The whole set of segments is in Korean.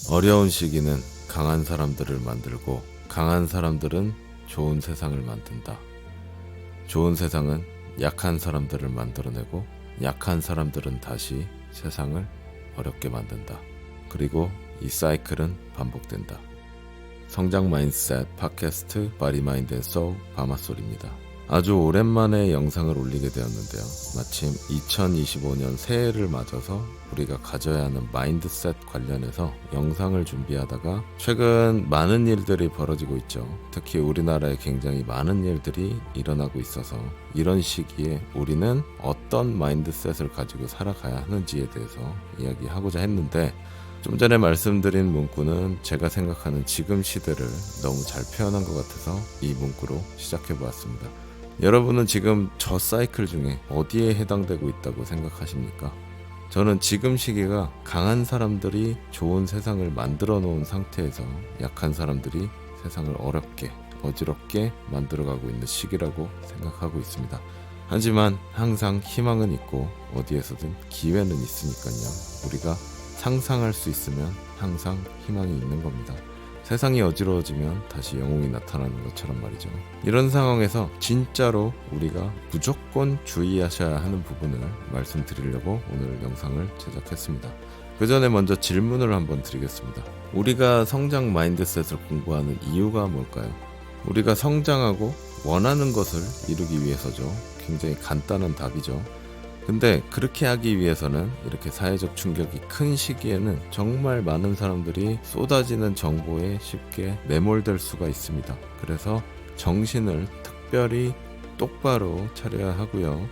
어려운 시기는 강한 사람들을 만들고 강한 사람들은 좋은 세상을 만든다. 좋은 세상은 약한 사람들을 만들어내고 약한 사람들은 다시 세상을 어렵게 만든다. 그리고 이 사이클은 반복된다. 성장 마인드셋 팟캐스트 바디 마인드 앤 소울 바마솔입니다. 아주 오랜만에 영상을 올리게 되었는데요. 마침 2025년 새해를 맞아서 우리가 가져야 하는 마인드셋 관련해서 영상을 준비하다가 최근 많은 일들이 벌어지고 있죠. 특히 우리나라에 굉장히 많은 일들이 일어나고 있어서 이런 시기에 우리는 어떤 마인드셋을 가지고 살아가야 하는지에 대해서 이야기하고자 했는데, 좀 전에 말씀드린 문구는 제가 생각하는 지금 시대를 너무 잘 표현한 것 같아서 이 문구로 시작해 보았습니다. 여러분은 지금 저 사이클 중에 어디에 해당되고 있다고 생각하십니까? 저는 지금 시기가 강한 사람들이 좋은 세상을 만들어 놓은 상태에서 약한 사람들이 세상을 어렵게, 어지럽게 만들어가고 있는 시기라고 생각하고 있습니다. 하지만 항상 희망은 있고 어디에서든 기회는 있으니까요. 우리가 상상할 수 있으면 항상 희망이 있는 겁니다. 세상이 어지러워지면 다시 영웅이 나타나는 것처럼 말이죠. 이런 상황에서 진짜로 우리가 무조건 주의하셔야 하는 부분을 말씀드리려고 오늘 영상을 제작했습니다. 그 전에 먼저 질문을 한번 드리겠습니다. 우리가 성장 마인드셋을 공부하는 이유가 뭘까요? 우리가 성장하고 원하는 것을 이루기 위해서죠. 굉장히 간단한 답이죠. 근데 그렇게 하기 위해서는 이렇게 사회적 충격이 큰 시기에는 정말 많은 사람들이 쏟아지는 정보에 쉽게 매몰될 수가 있습니다. 그래서 정신을 특별히 똑바로 차려야 하고요.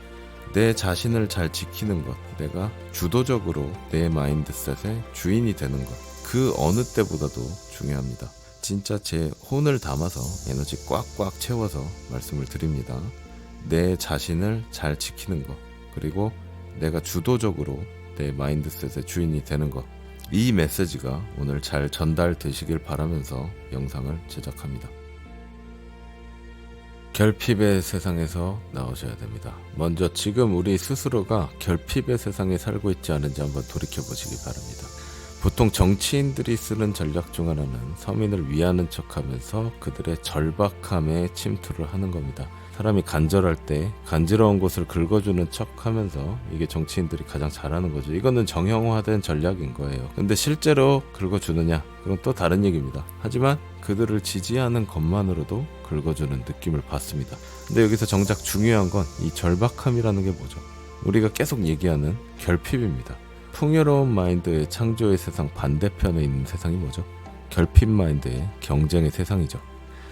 내 자신을 잘 지키는 것, 내가 주도적으로 내 마인드셋의 주인이 되는 것, 그 어느 때보다도 중요합니다. 진짜 제 혼을 담아서 에너지 꽉꽉 채워서 말씀을 드립니다. 내 자신을 잘 지키는 것, 그리고 내가 주도적으로 내 마인드셋의 주인이 되는 것, 이 메시지가 오늘 잘 전달되시길 바라면서 영상을 제작합니다. 결핍의 세상에서 나오셔야 됩니다. 먼저 지금 우리 스스로가 결핍의 세상에 살고 있지 않은지 한번 돌이켜보시기 바랍니다. 보통 정치인들이 쓰는 전략 중 하나는 서민을 위하는 척하면서 그들의 절박함에 침투를 하는 겁니다. 사람이 간절할 때 간지러운 곳을 긁어주는 척하면서, 이게 정치인들이 가장 잘하는 거죠. 이거는 정형화된 전략인 거예요. 근데 실제로 긁어주느냐? 그건 또 다른 얘기입니다. 하지만 그들을 지지하는 것만으로도 긁어주는 느낌을 받습니다. 근데 여기서 정작 중요한 건 이 절박함이라는 게 뭐죠? 우리가 계속 얘기하는 결핍입니다. 풍요로운 마인드의 창조의 세상 반대편에 있는 세상이 뭐죠? 결핍 마인드의 경쟁의 세상이죠.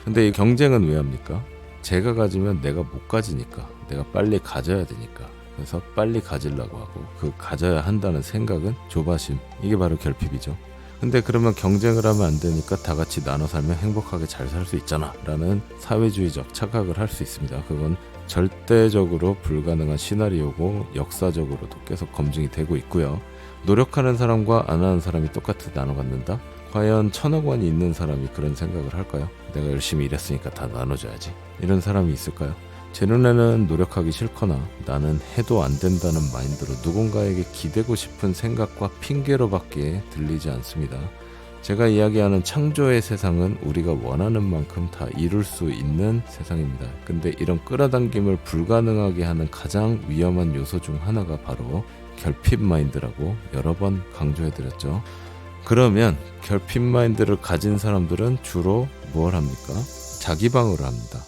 근데 이 경쟁은 왜 합니까? 제가 가지면 내가 못 가지니까, 내가 빨리 가져야 되니까. 그래서 빨리 가지려고 하고, 그 가져야 한다는 생각은 조바심, 이게 바로 결핍이죠. 근데 그러면 경쟁을 하면 안 되니까 다 같이 나눠 살면 행복하게 잘 살 수 있잖아 라는 사회주의적 착각을 할 수 있습니다. 그건 절대적으로 불가능한 시나리오고 역사적으로도 계속 검증이 되고 있고요. 노력하는 사람과 안 하는 사람이 똑같이 나눠 갖는다? 과연 1000억 원이 있는 사람이 그런 생각을 할까요? 내가 열심히 일했으니까 다 나눠줘야지. 이런 사람이 있을까요? 제 눈에는 노력하기 싫거나 나는 해도 안 된다는 마인드로 누군가에게 기대고 싶은 생각과 핑계로밖에 들리지 않습니다. 제가 이야기하는 창조의 세상은 우리가 원하는 만큼 다 이룰 수 있는 세상입니다. 근데 이런 끌어당김을 불가능하게 하는 가장 위험한 요소 중 하나가 바로 결핍 마인드라고 여러 번 강조해드렸죠. 그러면 결핍 마인드를 가진 사람들은 주로 뭘 합니까? 자기 방어를 합니다.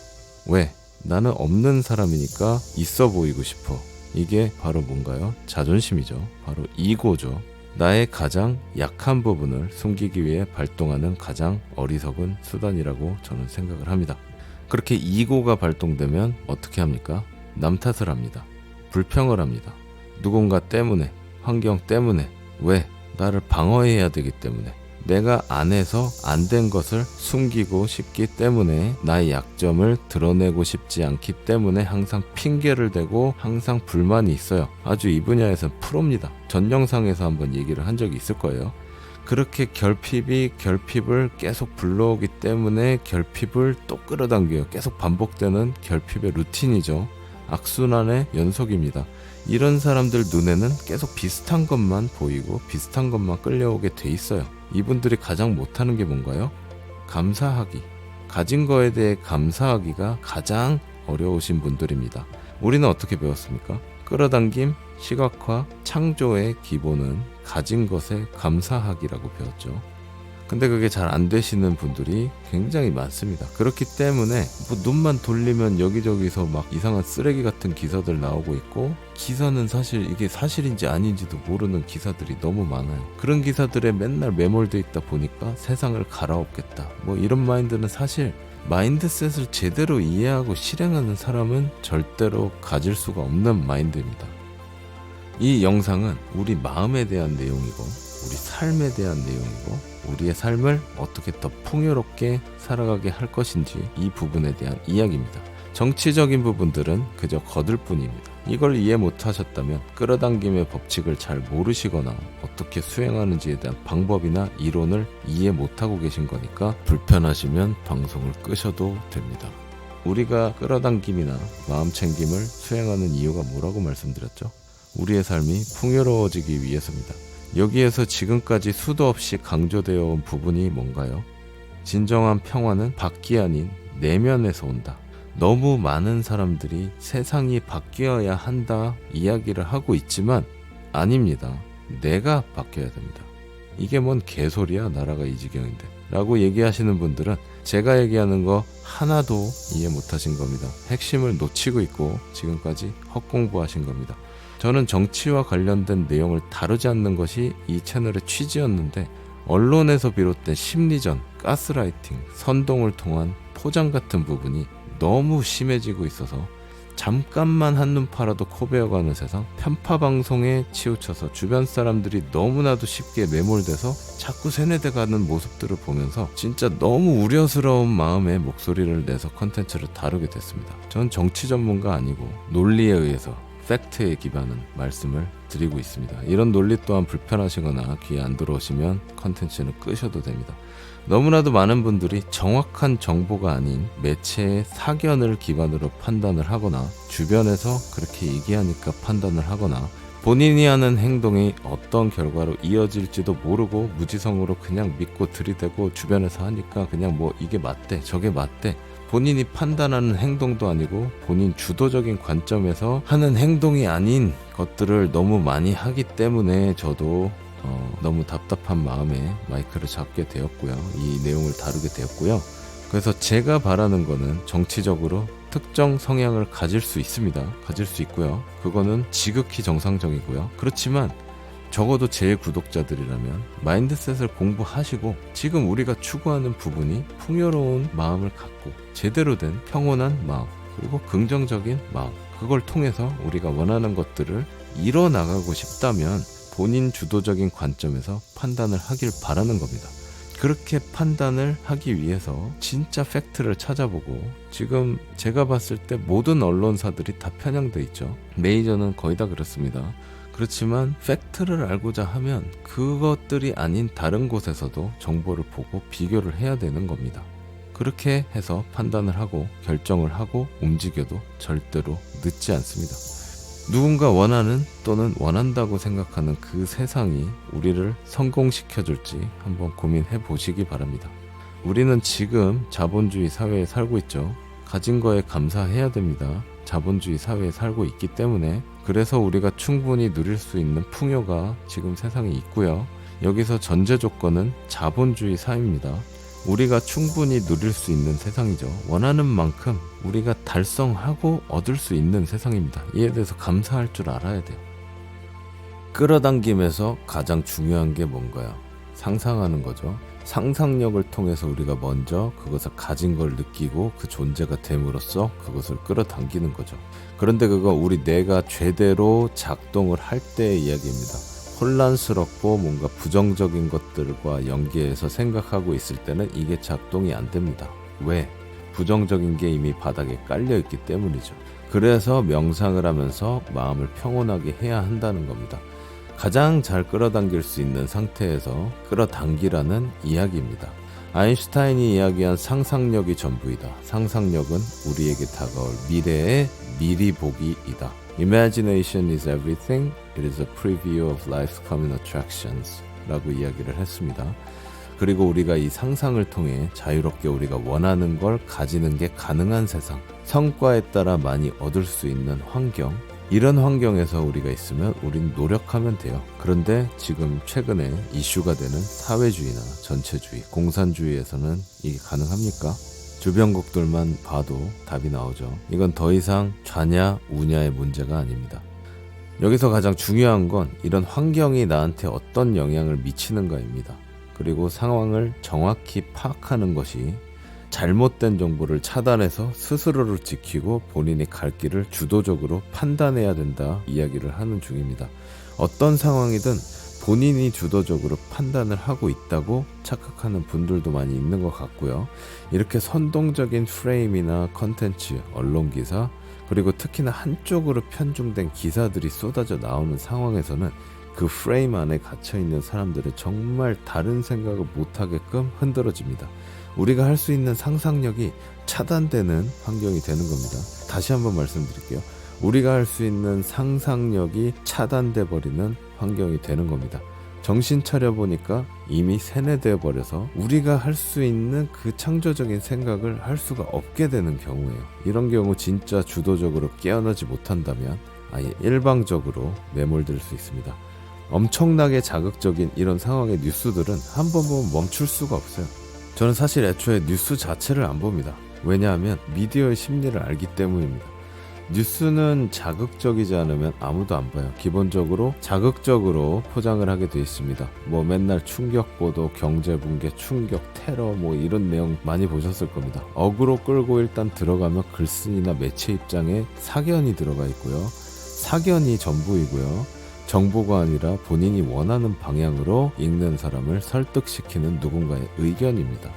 왜? 나는 없는 사람이니까 있어 보이고 싶어. 이게 바로 뭔가요? 자존심이죠. 바로 이고죠. 나의 가장 약한 부분을 숨기기 위해 발동하는 가장 어리석은 수단이라고 저는 생각을 합니다. 그렇게 이고가 발동되면 어떻게 합니까? 남 탓을 합니다. 불평을 합니다. 누군가 때문에, 환경 때문에. 왜? 나를 방어해야 되기 때문에, 내가 안 해서 안 된 것을 숨기고 싶기 때문에, 나의 약점을 드러내고 싶지 않기 때문에 항상 핑계를 대고 항상 불만이 있어요. 아주 이 분야에서는 프로입니다. 전 영상에서 한번 얘기를 한 적이 있을 거예요. 그렇게 결핍이 결핍을 계속 불러오기 때문에 결핍을 또 끌어당겨요. 계속 반복되는 결핍의 루틴이죠. 악순환의 연속입니다. 이런 사람들 눈에는 계속 비슷한 것만 보이고 비슷한 것만 끌려오게 돼 있어요. 이분들이 가장 못하는 게 뭔가요? 감사하기. 가진 거에 대해 감사하기가 가장 어려우신 분들입니다. 우리는 어떻게 배웠습니까? 끌어당김, 시각화, 창조의 기본은 가진 것에 감사하기라고 배웠죠. 근데 그게 잘 안 되시는 분들이 굉장히 많습니다. 그렇기 때문에 뭐 눈만 돌리면 여기저기서 막 이상한 쓰레기 같은 기사들 나오고 있고, 기사는 사실 이게 사실인지 아닌지도 모르는 기사들이 너무 많아요. 그런 기사들에 맨날 매몰돼 있다 보니까 세상을 갈아엎겠다, 뭐 이런 마인드는 사실 마인드셋을 제대로 이해하고 실행하는 사람은 절대로 가질 수가 없는 마인드입니다. 이 영상은 우리 마음에 대한 내용이고, 우리 삶에 대한 내용이고, 우리의 삶을 어떻게 더 풍요롭게 살아가게 할 것인지 이 부분에 대한 이야기입니다. 정치적인 부분들은 그저 거들 뿐입니다. 이걸 이해 못하셨다면 끌어당김의 법칙을 잘 모르시거나 어떻게 수행하는지에 대한 방법이나 이론을 이해 못하고 계신 거니까 불편하시면 방송을 끄셔도 됩니다. 우리가 끌어당김이나 마음챙김을 수행하는 이유가 뭐라고 말씀드렸죠? 우리의 삶이 풍요로워지기 위해서입니다. 여기에서 지금까지 수도 없이 강조되어 온 부분이 뭔가요? 진정한 평화는 밖이 아닌 내면에서 온다. 너무 많은 사람들이 세상이 바뀌어야 한다 이야기를 하고 있지만 아닙니다. 내가 바뀌어야 됩니다. 이게 뭔 개소리야, 나라가 이 지경인데 라고 얘기하시는 분들은 제가 얘기하는 거 하나도 이해 못하신 겁니다. 핵심을 놓치고 있고 지금까지 헛공부하신 겁니다. 저는 정치와 관련된 내용을 다루지 않는 것이 이 채널의 취지였는데, 언론에서 비롯된 심리전, 가스라이팅, 선동을 통한 포장 같은 부분이 너무 심해지고 있어서 잠깐만 한눈 팔아도 코베어가는 세상, 편파 방송에 치우쳐서 주변 사람들이 너무나도 쉽게 매몰돼서 자꾸 세뇌돼가는 모습들을 보면서 진짜 너무 우려스러운 마음에 목소리를 내서 컨텐츠를 다루게 됐습니다. 전 정치 전문가 아니고 논리에 의해서 팩트에 기반한 말씀을 드리고 있습니다. 이런 논리 또한 불편하시거나 귀에 안 들어오시면 컨텐츠는 끄셔도 됩니다. 너무나도 많은 분들이 정확한 정보가 아닌 매체의 사견을 기반으로 판단을 하거나 주변에서 그렇게 얘기하니까 판단을 하거나 본인이 하는 행동이 어떤 결과로 이어질지도 모르고 무지성으로 그냥 믿고 들이대고 주변에서 하니까 그냥 뭐 이게 맞대 저게 맞대, 본인이 판단하는 행동도 아니고 본인 주도적인 관점에서 하는 행동이 아닌 것들을 너무 많이 하기 때문에 저도 너무 답답한 마음에 마이크를 잡게 되었고요. 이 내용을 다루게 되었고요. 그래서 제가 바라는 거는 정치적으로 특정 성향을 가질 수 있습니다. 가질 수 있고요. 그거는 지극히 정상적이고요. 그렇지만 적어도 제 구독자들이라면 마인드셋을 공부하시고 지금 우리가 추구하는 부분이 풍요로운 마음을 갖고 제대로 된 평온한 마음, 그리고 긍정적인 마음, 그걸 통해서 우리가 원하는 것들을 이뤄나가고 싶다면 본인 주도적인 관점에서 판단을 하길 바라는 겁니다. 그렇게 판단을 하기 위해서 진짜 팩트를 찾아보고, 지금 제가 봤을 때 모든 언론사들이 다 편향돼 있죠. 메이저는 거의 다 그렇습니다. 그렇지만 팩트를 알고자 하면 그것들이 아닌 다른 곳에서도 정보를 보고 비교를 해야 되는 겁니다. 그렇게 해서 판단을 하고 결정을 하고 움직여도 절대로 늦지 않습니다. 누군가 원하는 또는 원한다고 생각하는 그 세상이 우리를 성공시켜줄지 한번 고민해 보시기 바랍니다. 우리는 지금 자본주의 사회에 살고 있죠. 가진 거에 감사해야 됩니다. 자본주의 사회에 살고 있기 때문에, 그래서 우리가 충분히 누릴 수 있는 풍요가 지금 세상에 있고요. 여기서 전제 조건은 자본주의 사회입니다. 우리가 충분히 누릴 수 있는 세상이죠. 원하는 만큼 우리가 달성하고 얻을 수 있는 세상입니다. 이에 대해서 감사할 줄 알아야 돼요. 끌어당김에서 가장 중요한 게 뭔가요? 상상하는 거죠. 상상력을 통해서 우리가 먼저 그것을 가진 걸 느끼고 그 존재가 됨으로써 그것을 끌어당기는 거죠. 그런데 그거 우리 뇌가 제대로 작동을 할 때의 이야기입니다. 혼란스럽고 뭔가 부정적인 것들과 연계해서 생각하고 있을 때는 이게 작동이 안 됩니다. 왜? 부정적인 게 이미 바닥에 깔려 있기 때문이죠. 그래서 명상을 하면서 마음을 평온하게 해야 한다는 겁니다. 가장 잘 끌어당길 수 있는 상태에서 끌어당기라는 이야기입니다. 아인슈타인이 이야기한 상상력이 전부이다. 상상력은 우리에게 다가올 미래의 미리 보기이다. Imagination is everything. It is a preview of life's coming attractions. 라고 이야기를 했습니다. 그리고 우리가 이 상상을 통해 자유롭게 우리가 원하는 걸 가지는 게 가능한 세상, 성과에 따라 많이 얻을 수 있는 환경, 이런 환경에서 우리가 있으면 우린 노력하면 돼요. 그런데 지금 최근에 이슈가 되는 사회주의나 전체주의, 공산주의에서는 이게 가능합니까? 주변국들만 봐도 답이 나오죠. 이건 더 이상 좌냐 우냐의 문제가 아닙니다. 여기서 가장 중요한 건 이런 환경이 나한테 어떤 영향을 미치는가입니다. 그리고 상황을 정확히 파악하는 것이 잘못된 정보를 차단해서 스스로를 지키고 본인이 갈 길을 주도적으로 판단해야 된다 이야기를 하는 중입니다. 어떤 상황이든 본인이 주도적으로 판단을 하고 있다고 착각하는 분들도 많이 있는 것 같고요. 이렇게 선동적인 프레임이나 컨텐츠, 언론기사, 그리고 특히나 한쪽으로 편중된 기사들이 쏟아져 나오는 상황에서는 그 프레임 안에 갇혀있는 사람들은 정말 다른 생각을 못하게끔 흔들어집니다. 우리가 할 수 있는 상상력이 차단되는 환경이 되는 겁니다. 다시 한번 말씀드릴게요. 우리가 할 수 있는 상상력이 차단돼 버리는 환경이 되는 겁니다. 정신 차려보니까 이미 세뇌되어 버려서 우리가 할 수 있는 그 창조적인 생각을 할 수가 없게 되는 경우예요. 이런 경우 진짜 주도적으로 깨어나지 못한다면 아예 일방적으로 매몰될 수 있습니다. 엄청나게 자극적인 이런 상황의 뉴스들은 한 번 보면 멈출 수가 없어요. 저는 사실 애초에 뉴스 자체를 안 봅니다. 왜냐하면 미디어의 심리를 알기 때문입니다. 뉴스는 자극적이지 않으면 아무도 안 봐요. 기본적으로 자극적으로 포장을 하게 돼 있습니다. 뭐 맨날 충격 보도, 경제 붕괴, 충격, 테러 뭐 이런 내용 많이 보셨을 겁니다. 어그로 끌고 일단 들어가면 글쓴이나 매체 입장에 사견이 들어가 있고요. 사견이 전부이고요. 정보가 아니라 본인이 원하는 방향으로 읽는 사람을 설득시키는 누군가의 의견입니다.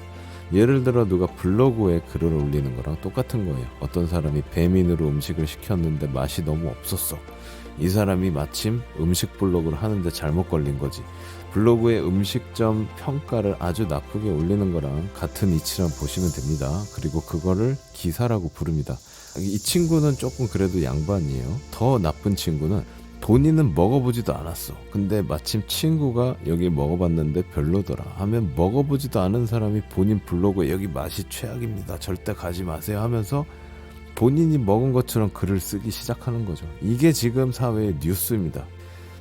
예를 들어 누가 블로그에 글을 올리는 거랑 똑같은 거예요. 어떤 사람이 배민으로 음식을 시켰는데 맛이 너무 없었어. 이 사람이 마침 음식 블로그를 하는데 잘못 걸린 거지. 블로그에 음식점 평가를 아주 나쁘게 올리는 거랑 같은 이치랑 보시면 됩니다. 그리고 그거를 기사라고 부릅니다. 이 친구는 조금 그래도 양반이에요. 더 나쁜 친구는 본인은 먹어보지도 않았어. 근데 마침 친구가 여기 먹어봤는데 별로더라 하면 먹어보지도 않은 사람이 본인 블로그에 여기 맛이 최악입니다. 절대 가지 마세요 하면서 본인이 먹은 것처럼 글을 쓰기 시작하는 거죠. 이게 지금 사회의 뉴스입니다.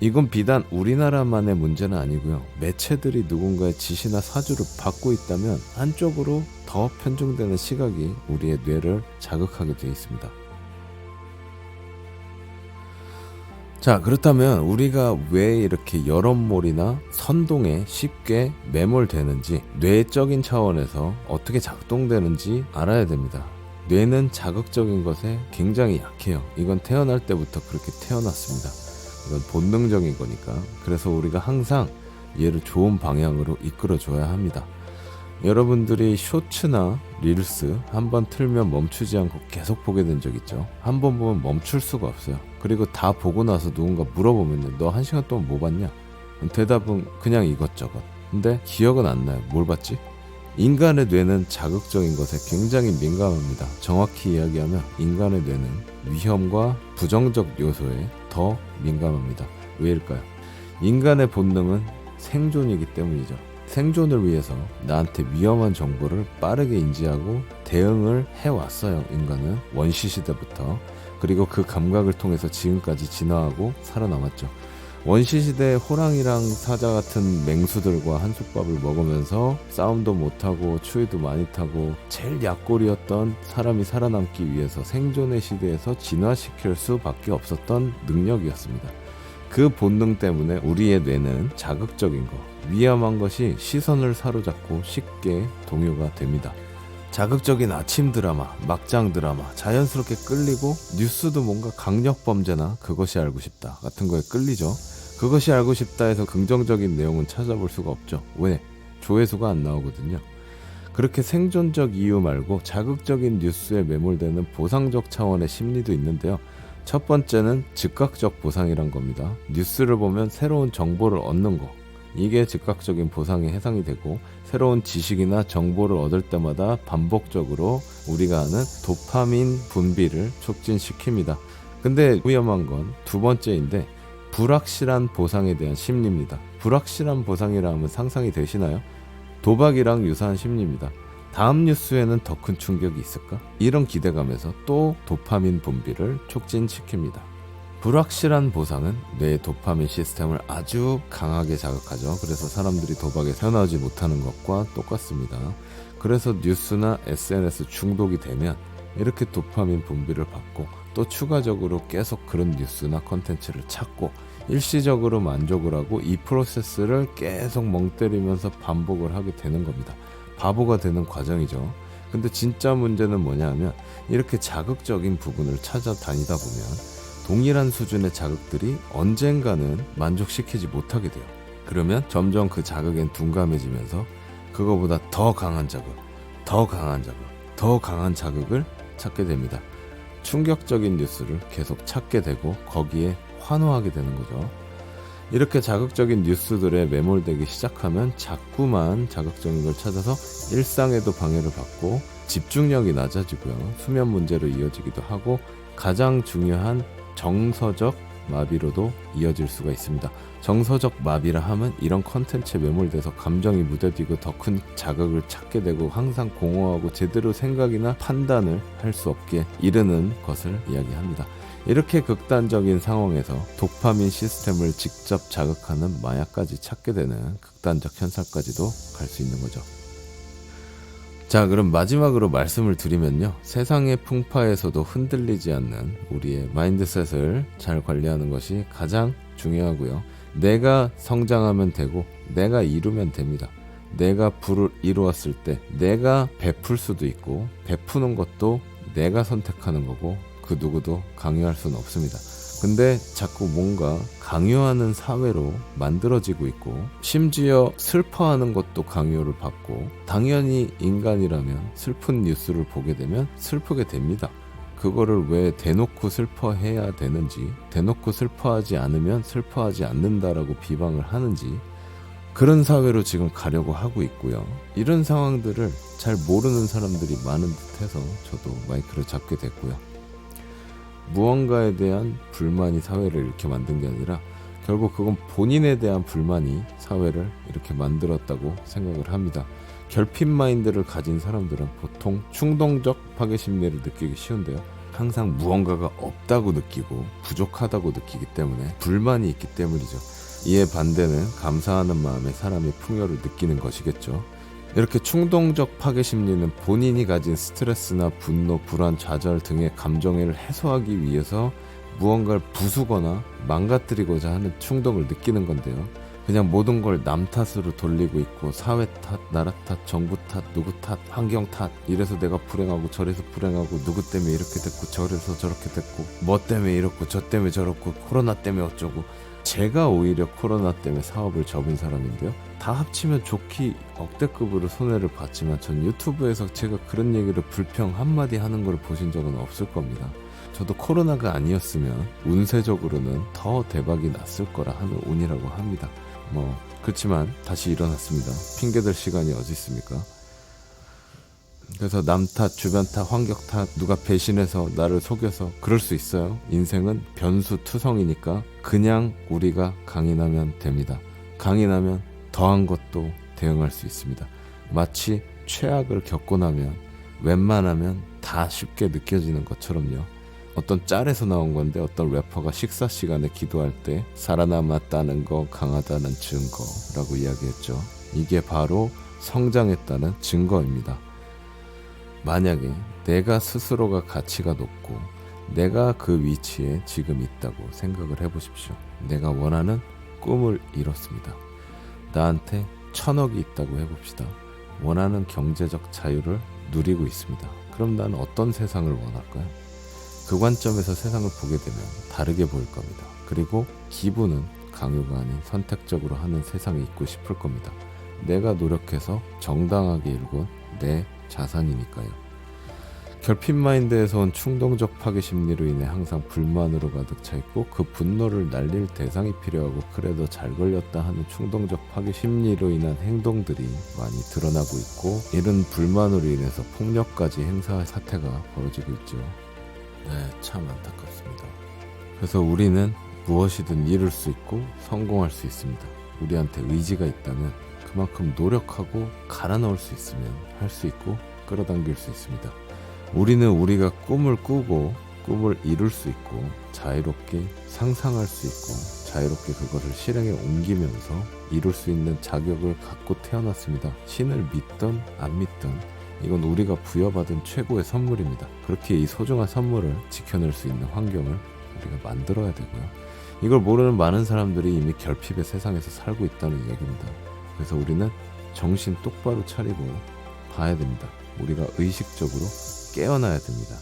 이건 비단 우리나라만의 문제는 아니고요. 매체들이 누군가의 지시나 사주를 받고 있다면 한쪽으로 더 편중되는 시각이 우리의 뇌를 자극하게 되어 있습니다. 자, 그렇다면 우리가 왜 이렇게 여론몰이나 선동에 쉽게 매몰되는지, 뇌적인 차원에서 어떻게 작동되는지 알아야 됩니다. 뇌는 자극적인 것에 굉장히 약해요. 이건 태어날 때부터 그렇게 태어났습니다. 이건 본능적인 거니까. 그래서 우리가 항상 얘를 좋은 방향으로 이끌어줘야 합니다. 여러분들이 쇼츠나 릴스 한번 틀면 멈추지 않고 계속 보게 된 적 있죠? 한번 보면 멈출 수가 없어요. 그리고 다 보고 나서 누군가 물어보면 너 1시간 동안 뭐 봤냐? 대답은 그냥 이것저것. 근데 기억은 안 나요. 뭘 봤지? 인간의 뇌는 자극적인 것에 굉장히 민감합니다. 정확히 이야기하면 인간의 뇌는 위험과 부정적 요소에 더 민감합니다. 왜일까요? 인간의 본능은 생존이기 때문이죠. 생존을 위해서 나한테 위험한 정보를 빠르게 인지하고 대응을 해왔어요. 인간은 원시시대부터. 그리고 그 감각을 통해서 지금까지 진화하고 살아남았죠. 원시시대에 호랑이랑 사자 같은 맹수들과 한솥밥을 먹으면서 싸움도 못하고 추위도 많이 타고 제일 약골이었던 사람이 살아남기 위해서 생존의 시대에서 진화시킬 수밖에 없었던 능력이었습니다. 그 본능 때문에 우리의 뇌는 자극적인 거, 위험한 것이 시선을 사로잡고 쉽게 동요가 됩니다. 자극적인 아침 드라마, 막장 드라마, 자연스럽게 끌리고 뉴스도 뭔가 강력 범죄나 그것이 알고 싶다 같은 거에 끌리죠. 그것이 알고 싶다 해서 긍정적인 내용은 찾아볼 수가 없죠. 왜? 조회수가 안 나오거든요. 그렇게 생존적 이유 말고 자극적인 뉴스에 매몰되는 보상적 차원의 심리도 있는데요. 첫 번째는 즉각적 보상이란 겁니다. 뉴스를 보면 새로운 정보를 얻는 거. 이게 즉각적인 보상에 해당이 되고 새로운 지식이나 정보를 얻을 때마다 반복적으로 우리가 아는 도파민 분비를 촉진시킵니다. 근데 위험한 건 두 번째인데 불확실한 보상에 대한 심리입니다. 불확실한 보상이라 하면 상상이 되시나요? 도박이랑 유사한 심리입니다. 다음 뉴스에는 더 큰 충격이 있을까? 이런 기대감에서 또 도파민 분비를 촉진시킵니다. 불확실한 보상은 뇌의 도파민 시스템을 아주 강하게 자극하죠. 그래서 사람들이 도박에 헤어나오지 못하는 것과 똑같습니다. 그래서 뉴스나 SNS 중독이 되면 이렇게 도파민 분비를 받고 또 추가적으로 계속 그런 뉴스나 컨텐츠를 찾고 일시적으로 만족을 하고 이 프로세스를 계속 멍 때리면서 반복을 하게 되는 겁니다. 바보가 되는 과정이죠. 근데 진짜 문제는 뭐냐 하면 이렇게 자극적인 부분을 찾아다니다 보면 동일한 수준의 자극들이 언젠가는 만족시키지 못하게 돼요. 그러면 점점 그 자극엔 둔감해지면서 그거보다 더 강한 자극, 더 강한 자극, 더 강한 자극을 찾게 됩니다. 충격적인 뉴스를 계속 찾게 되고 거기에 환호하게 되는 거죠. 이렇게 자극적인 뉴스들에 매몰되기 시작하면 자꾸만 자극적인 걸 찾아서 일상에도 방해를 받고 집중력이 낮아지고요. 수면 문제로 이어지기도 하고 가장 중요한 정서적 마비로도 이어질 수가 있습니다. 정서적 마비라 하면 이런 컨텐츠에 매몰돼서 감정이 무뎌지고 더 큰 자극을 찾게 되고 항상 공허하고 제대로 생각이나 판단을 할 수 없게 이르는 것을 이야기합니다. 이렇게 극단적인 상황에서 도파민 시스템을 직접 자극하는 마약까지 찾게 되는 극단적 현상까지도 갈 수 있는 거죠. 자, 그럼 마지막으로 말씀을 드리면요. 세상의 풍파에서도 흔들리지 않는 우리의 마인드셋을 잘 관리하는 것이 가장 중요하고요. 내가 성장하면 되고 내가 이루면 됩니다. 내가 부를 이루었을 때 내가 베풀 수도 있고 베푸는 것도 내가 선택하는 거고 그 누구도 강요할 수는 없습니다. 근데 자꾸 뭔가 강요하는 사회로 만들어지고 있고 심지어 슬퍼하는 것도 강요를 받고 당연히 인간이라면 슬픈 뉴스를 보게 되면 슬프게 됩니다. 그거를 왜 대놓고 슬퍼해야 되는지 대놓고 슬퍼하지 않으면 슬퍼하지 않는다라고 비방을 하는지 그런 사회로 지금 가려고 하고 있고요. 이런 상황들을 잘 모르는 사람들이 많은 듯해서 저도 마이크를 잡게 됐고요. 무언가에 대한 불만이 사회를 이렇게 만든 게 아니라 결국 그건 본인에 대한 불만이 사회를 이렇게 만들었다고 생각을 합니다. 결핍 마인드를 가진 사람들은 보통 충동적 파괴 심리를 느끼기 쉬운데요. 항상 무언가가 없다고 느끼고 부족하다고 느끼기 때문에 불만이 있기 때문이죠. 이에 반대는 감사하는 마음에 사람이 풍요를 느끼는 것이겠죠. 이렇게 충동적 파괴 심리는 본인이 가진 스트레스나 분노, 불안, 좌절 등의 감정을 해소하기 위해서 무언가를 부수거나 망가뜨리고자 하는 충동을 느끼는 건데요. 그냥 모든 걸 남 탓으로 돌리고 있고 사회 탓, 나라 탓, 정부 탓, 누구 탓, 환경 탓 이래서 내가 불행하고 저래서 불행하고 누구 때문에 이렇게 됐고 저래서 저렇게 됐고 뭐 때문에 이렇고 저 때문에 저렇고 코로나 때문에 어쩌고 제가 오히려 코로나 때문에 사업을 접은 사람인데요. 다 합치면 좋기 억대급으로 손해를 봤지만 전 유튜브에서 제가 그런 얘기를 불평 한마디 하는 걸 보신 적은 없을 겁니다. 저도 코로나가 아니었으면 운세적으로는 더 대박이 났을 거라 하는 운이라고 합니다. 그렇지만 다시 일어났습니다. 핑계댈 시간이 어디 있습니까? 그래서 남 탓, 주변 탓, 환경 탓, 누가 배신해서 나를 속여서 그럴 수 있어요. 인생은 변수투성이니까 그냥 우리가 강인하면 됩니다. 강인하면 더한 것도 대응할 수 있습니다. 마치 최악을 겪고 나면 웬만하면 다 쉽게 느껴지는 것처럼요. 어떤 짤에서 나온 건데 어떤 래퍼가 식사 시간에 기도할 때 살아남았다는 거 강하다는 증거라고 이야기했죠. 이게 바로 성장했다는 증거입니다. 만약에 내가 스스로가 가치가 높고 내가 그 위치에 지금 있다고 생각을 해보십시오. 내가 원하는 꿈을 이뤘습니다. 나한테 1000억이 있다고 해봅시다. 원하는 경제적 자유를 누리고 있습니다. 그럼 나는 어떤 세상을 원할까요? 그 관점에서 세상을 보게 되면 다르게 보일 겁니다. 그리고 기분은 강요가 아닌 선택적으로 하는 세상에 있고 싶을 겁니다. 내가 노력해서 정당하게 이루고 내 자산이니까요. 결핍 마인드에서 온 충동적 파괴 심리로 인해 항상 불만으로 가득 차 있고 그 분노를 날릴 대상이 필요하고 그래도 잘 걸렸다 하는 충동적 파괴 심리로 인한 행동들이 많이 드러나고 있고 이런 불만으로 인해서 폭력까지 행사할 사태가 벌어지고 있죠. 네, 참 안타깝습니다. 그래서 우리는 무엇이든 이룰 수 있고 성공할 수 있습니다. 우리한테 의지가 있다면 그만큼 노력하고 갈아 넣을 수 있으면 할 수 있고 끌어당길 수 있습니다. 우리는 우리가 꿈을 꾸고 꿈을 이룰 수 있고 자유롭게 상상할 수 있고 자유롭게 그것을 실행에 옮기면서 이룰 수 있는 자격을 갖고 태어났습니다. 신을 믿든 안 믿든 이건 우리가 부여받은 최고의 선물입니다. 그렇게 이 소중한 선물을 지켜낼 수 있는 환경을 우리가 만들어야 되고요. 이걸 모르는 많은 사람들이 이미 결핍의 세상에서 살고 있다는 얘기입니다. 그래서 우리는 정신 똑바로 차리고 봐야 됩니다. 우리가 의식적으로 깨어나야 됩니다.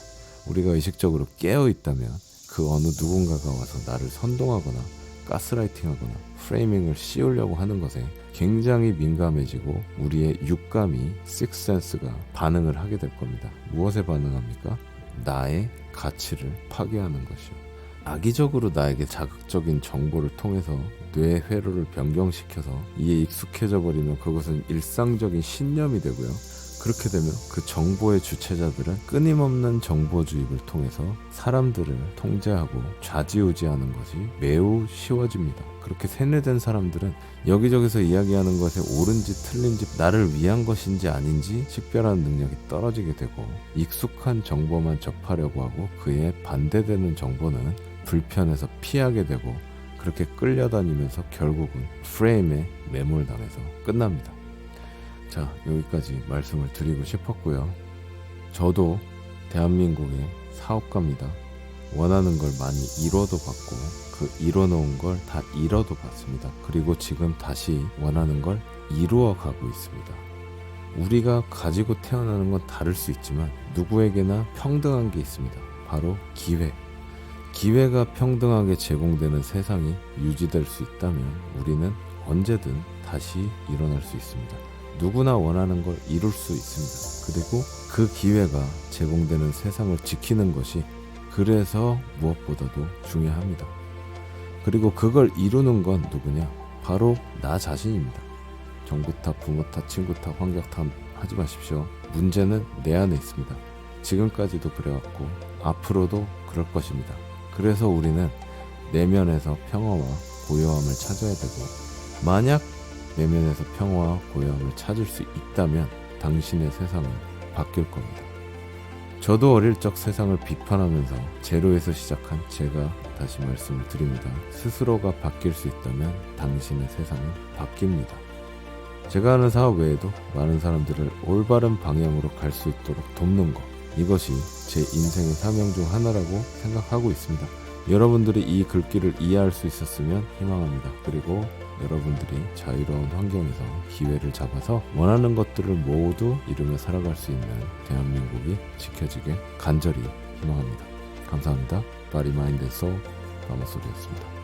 우리가 의식적으로 깨어있다면 그 어느 누군가가 와서 나를 선동하거나 가스라이팅하거나 프레이밍을 씌우려고 하는 것에 굉장히 민감해지고 우리의 육감이 식스센스가 반응을 하게 될 겁니다. 무엇에 반응합니까? 나의 가치를 파괴하는 것이요. 악의적으로 나에게 자극적인 정보를 통해서 뇌 회로를 변경시켜서 이에 익숙해져 버리면 그것은 일상적인 신념이 되고요. 그렇게 되면 그 정보의 주체자들은 끊임없는 정보 주입을 통해서 사람들을 통제하고 좌지우지하는 것이 매우 쉬워집니다. 그렇게 세뇌된 사람들은 여기저기서 이야기하는 것에 옳은지 틀린지 나를 위한 것인지 아닌지 식별하는 능력이 떨어지게 되고 익숙한 정보만 접하려고 하고 그에 반대되는 정보는 불편해서 피하게 되고 그렇게 끌려다니면서 결국은 프레임에 매몰당해서 끝납니다. 자, 여기까지 말씀을 드리고 싶었고요. 저도 대한민국의 사업가입니다. 원하는 걸 많이 이뤄도 봤고 그 이뤄놓은 걸 다 잃어도 봤습니다. 그리고 지금 다시 원하는 걸 이루어 가고 있습니다. 우리가 가지고 태어나는 건 다를 수 있지만 누구에게나 평등한 게 있습니다. 바로 기회. 기회가 평등하게 제공되는 세상이 유지될 수 있다면 우리는 언제든 다시 일어날 수 있습니다. 누구나 원하는 걸 이룰 수 있습니다. 그리고 그 기회가 제공되는 세상을 지키는 것이 그래서 무엇보다도 중요합니다. 그리고 그걸 이루는 건 누구냐? 바로 나 자신입니다. 정부 탓, 부모 탓, 친구 탓, 환경 탓 하지 마십시오. 문제는 내 안에 있습니다. 지금까지도 그래왔고 앞으로도 그럴 것입니다. 그래서 우리는 내면에서 평화와 고요함을 찾아야 되고 만약 내면에서 평화와 고요함을 찾을 수 있다면 당신의 세상은 바뀔 겁니다. 저도 어릴 적 세상을 비판하면서 제로에서 시작한 제가 다시 말씀을 드립니다. 스스로가 바뀔 수 있다면 당신의 세상은 바뀝니다. 제가 하는 사업 외에도 많은 사람들을 올바른 방향으로 갈 수 있도록 돕는 것, 이것이 제 인생의 사명 중 하나라고 생각하고 있습니다. 여러분들이 이 글귀를 이해할 수 있었으면 희망합니다. 그리고 여러분들이 자유로운 환경에서 기회를 잡아서 원하는 것들을 모두 이루며 살아갈 수 있는 대한민국이 지켜지길 간절히 희망합니다. 감사합니다. Body, Mind and Soul 마마소리였습니다.